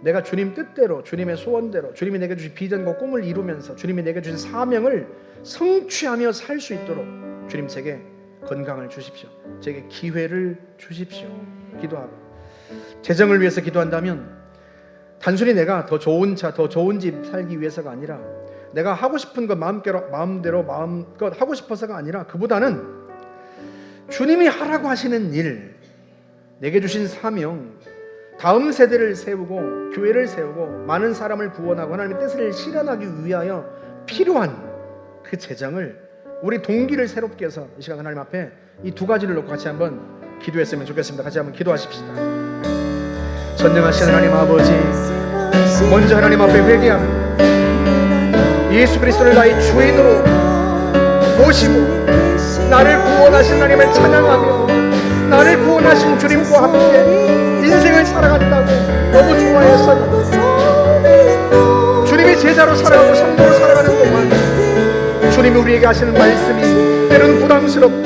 내가 주님 뜻대로, 주님의 소원대로, 주님이 내게 주신 비전과 꿈을 이루면서 주님이 내게 주신 사명을 성취하며 살 수 있도록 주님 제게 건강을 주십시오. 제게 기회를 주십시오. 기도하고, 재정을 위해서 기도한다면 단순히 내가 더 좋은 차, 더 좋은 집 살기 위해서가 아니라, 내가 하고 싶은 것 마음대로 마음껏 하고 싶어서가 아니라, 그보다는 주님이 하라고 하시는 일, 내게 주신 사명, 다음 세대를 세우고 교회를 세우고 많은 사람을 구원하고 하나님의 뜻을 실현하기 위하여 필요한 그 재정을, 우리 동기를 새롭게 해서 이 시간 하나님 앞에 이 두 가지를 놓고 같이 한번 기도했으면 좋겠습니다. 같이 한번 기도하십시다. 전능하신 하나님 아버지, 먼저 하나님 앞에 회개하며 예수 그리스도를 나의 주인으로 모시고 나를 구원하신 하나님을 찬양하며 나를 구원하신 주님과 함께 인생을 살아간다고 너무 좋아해서 주님의 제자로 살아가고 성도로 살아가는 동안 주님이 우리에게 하시는 말씀이 때로는 부담스럽고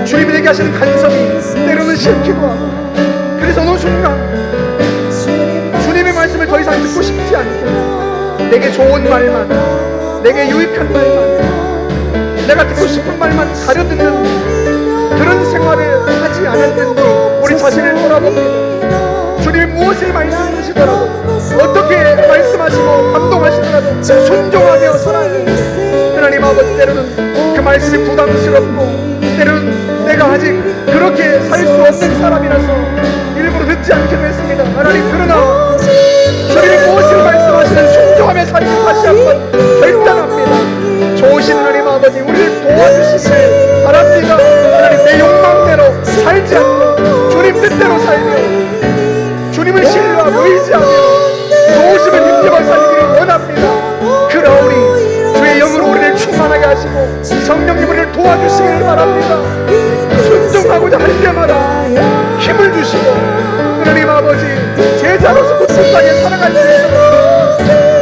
주님이 내게 하시는 간섭이 때로는 싫기도 하고, 그래서 어느 순간 주님의 말씀을 더 이상 듣고 싶지 않고 내게 좋은 말만, 내게 유익한 말만, 내가 듣고 싶은 말만 가려듣는 그런 생활을 하지 않았는지 우리 자신을 돌아봅니다. 주님이 무엇을 말씀하시더라도, 어떻게 말씀하시고 감동하시더라도 순종하며 살아야, 하나님 아버지, 때로는 그 말씀이 부담스럽고 때로는 내가 아직 그렇게 살 수 없는 사람이라서 일부러 듣지 않기도 했습니다. 하나님, 그러나 주님이 무엇을 말씀하시는 순종하며 살기 다시 한번 결단합니다. 좋으신 하나님 아버지, 우리를 도와주시길 바랍니다. 하나님, 내 욕망대로 살지 않고 주님 뜻대로 살며 주님을 신뢰하고 의지하며 도우심을 힘입어 살기를 원합니다. 그러오니 주의 영으로 우리를 충만하게 하시고 성령님 우리를 도와주시기를 바랍니다. 순종하고자 할 때마다 힘을 주시고 하나님 아버지, 제자로서 굳건하게 살아갈 수 있도록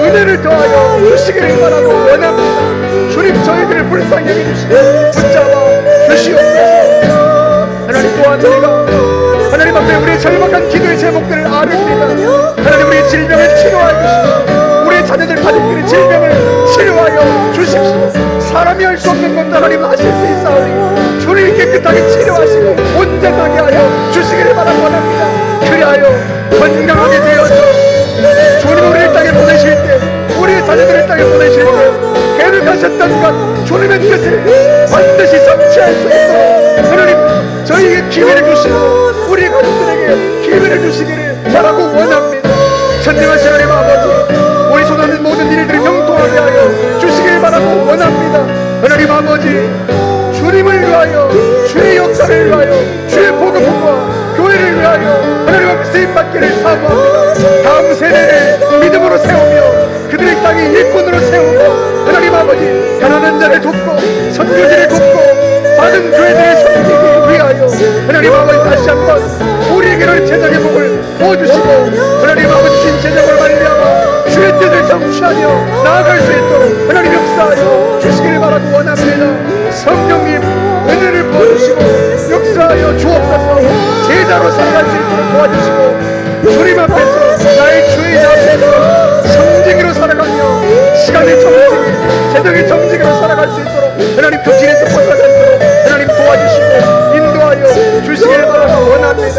은혜를 더하여 주시기를 바라고 원합니다. 주님, 저희들을 불쌍히 여겨주시고 붙잡아 주시옵소서. 하나님, 또한 우리가 하나님 앞에 우리의 절박한 기도의 제목들을 아릅니다. 하나님, 우리의 질병을 치료하여 주시고 우리의 자녀들 가족들의 질병을 치료하여 주십시오. 사람이 할 수 없는 것도 하나님 하실 수 있사오니 주님이 깨끗하게 치료하시고 온전하게 하여 주시기를 바라고 원합니다. 그리하여 건강하게 되어서 주님 우리의 땅에 보내실 때, 우리의 자녀들의 땅에 보내실 때 계획하셨던 것, 주님의 뜻을 반드시 성취할 수 있도록 하나님 저희에게 기회를 주시고 우리 가족들에게 기회를 주시기를 바라고 원합니다. 전능하신 하나님 아버지, 우리 손하는 모든 일들을 형통하게 하여 주시길 바라고 원합니다. 하나님 아버지, 주님을 위하여, 주의 역사를 위하여, 주의 복음과 교회를 위하여 하나님 앞에 쓰임받기를 사모합니다. 다음 세대를 믿음으로 세우며 그들의 땅에 일꾼으로 세우며 하나님 아버지, 가난한 자를 돕고 선교지를 돕고 받은 교회들을 섬기기 위하여 하나님 아버지, 다시 한번 우리에게는 제자의 복을 부어주시고 하나님 아버지, 주신 제자를 말미암아 주의 뜻을 성취하며 나아갈 수 있도록 하나님 역사하여 주시기를 바라고 원합니다. 성령님, 은혜를 부어주시고 역사하여 주옵소서. 제자로 살아갈 수 있도록 도와주시고 주님 앞에서, 나의 주인 앞에서 성직으로 살아가며 시간의 정직이, 재정의 정직으로 살아갈 수 있도록 하나님 그 길에서 벗어나도록 하나님 도와주시고 인도하여 주시기를 바라고 원합니다.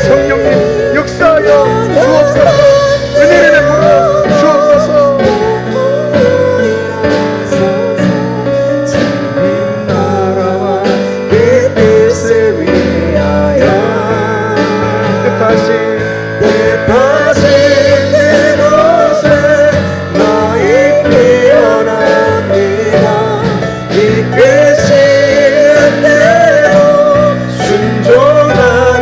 성령님, 역사하여 주옵소서. 은혜를 베풀어 주옵소서. 주님 나라와 그 뜻을 위하여 뜻하신 그곳에 나의 피어납니다. 이끄시는 대로 순종하리.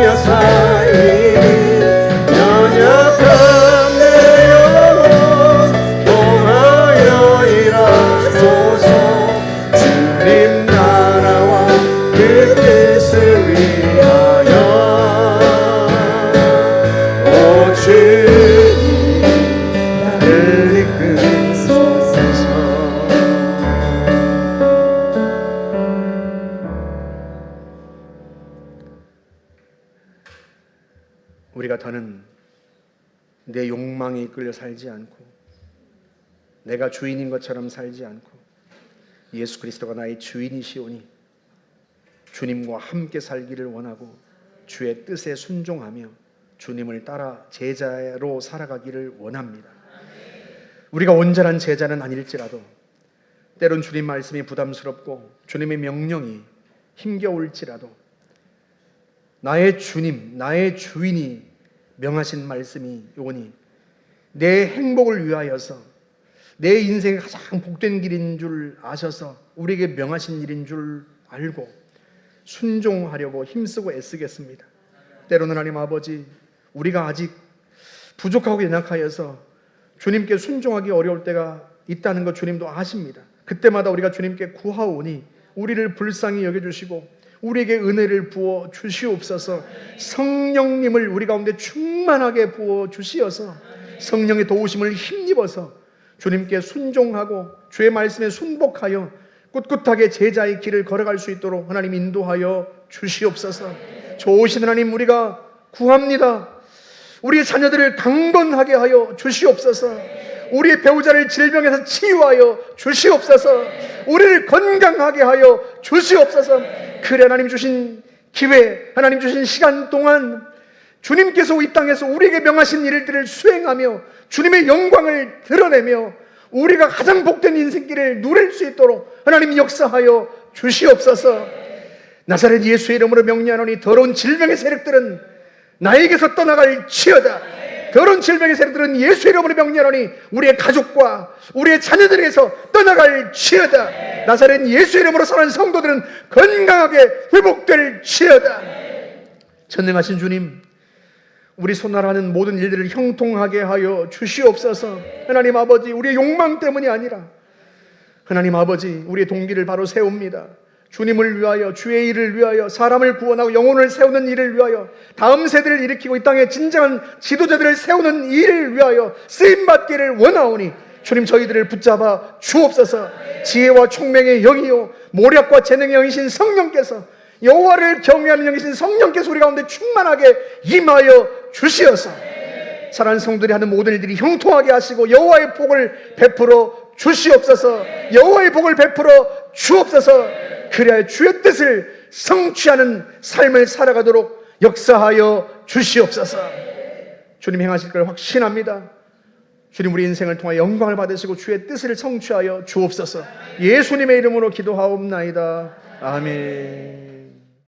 우리가 더는 내 욕망에 이끌려 살지 않고 내가 주인인 것처럼 살지 않고 예수 그리스도가 나의 주인이시오니 주님과 함께 살기를 원하고 주의 뜻에 순종하며 주님을 따라 제자로 살아가기를 원합니다. 우리가 온전한 제자는 아닐지라도 때론 주님 말씀이 부담스럽고 주님의 명령이 힘겨울지라도 나의 주님, 나의 주인이 명하신 말씀이 오니 내 행복을 위하여서 내 인생의 가장 복된 길인 줄 아셔서 우리에게 명하신 일인 줄 알고 순종하려고 힘쓰고 애쓰겠습니다. 때로는 하나님 아버지, 우리가 아직 부족하고 연약하여서 주님께 순종하기 어려울 때가 있다는 것 주님도 아십니다. 그때마다 우리가 주님께 구하오니 우리를 불쌍히 여겨주시고 우리에게 은혜를 부어 주시옵소서. 성령님을 우리 가운데 충만하게 부어 주시어서 성령의 도우심을 힘입어서 주님께 순종하고 주의 말씀에 순복하여 꿋꿋하게 제자의 길을 걸어갈 수 있도록 하나님 인도하여 주시옵소서. 좋으신 하나님, 우리가 구합니다. 우리의 자녀들을 강건하게 하여 주시옵소서. 우리의 배우자를 질병에서 치유하여 주시옵소서. 우리를 건강하게 하여 주시옵소서. 그래 하나님 주신 기회, 하나님 주신 시간 동안 주님께서 이 땅에서 우리에게 명하신 일들을 수행하며 주님의 영광을 드러내며 우리가 가장 복된 인생길을 누릴 수 있도록 하나님 역사하여 주시옵소서. 나사렛 예수의 이름으로 명령하노니 더러운 질병의 세력들은 나에게서 떠나갈 지어다. 더러운 질병의 세력들은 예수의 이름으로 명령하노니 우리의 가족과 우리의 자녀들에게서 떠나갈 지어다. 나사렛 예수의 이름으로 사는 성도들은 건강하게 회복될 지어다. 전능하신 주님, 우리 손나라하는 모든 일들을 형통하게 하여 주시옵소서. 하나님 아버지, 우리의 욕망 때문이 아니라 하나님 아버지, 우리의 동기를 바로 세웁니다. 주님을 위하여, 주의 일을 위하여, 사람을 구원하고 영혼을 세우는 일을 위하여, 다음 세대를 일으키고 이 땅에 진정한 지도자들을 세우는 일을 위하여 쓰임받기를 원하오니 주님, 저희들을 붙잡아 주옵소서. 지혜와 총명의 영이요 모략과 재능의 영이신 성령께서, 여호와를 경외하는 영이신 성령께서 우리 가운데 충만하게 임하여 주시어서 사랑하는 성도들이 하는 모든 일들이 형통하게 하시고 여호와의 복을 베풀어 주시옵소서. 여호와의 복을 베풀어 주옵소서. 그래야 주의 뜻을 성취하는 삶을 살아가도록 역사하여 주시옵소서. 주님 행하실 걸 확신합니다. 주님, 우리 인생을 통하여 영광을 받으시고 주의 뜻을 성취하여 주옵소서. 예수님의 이름으로 기도하옵나이다. 아멘.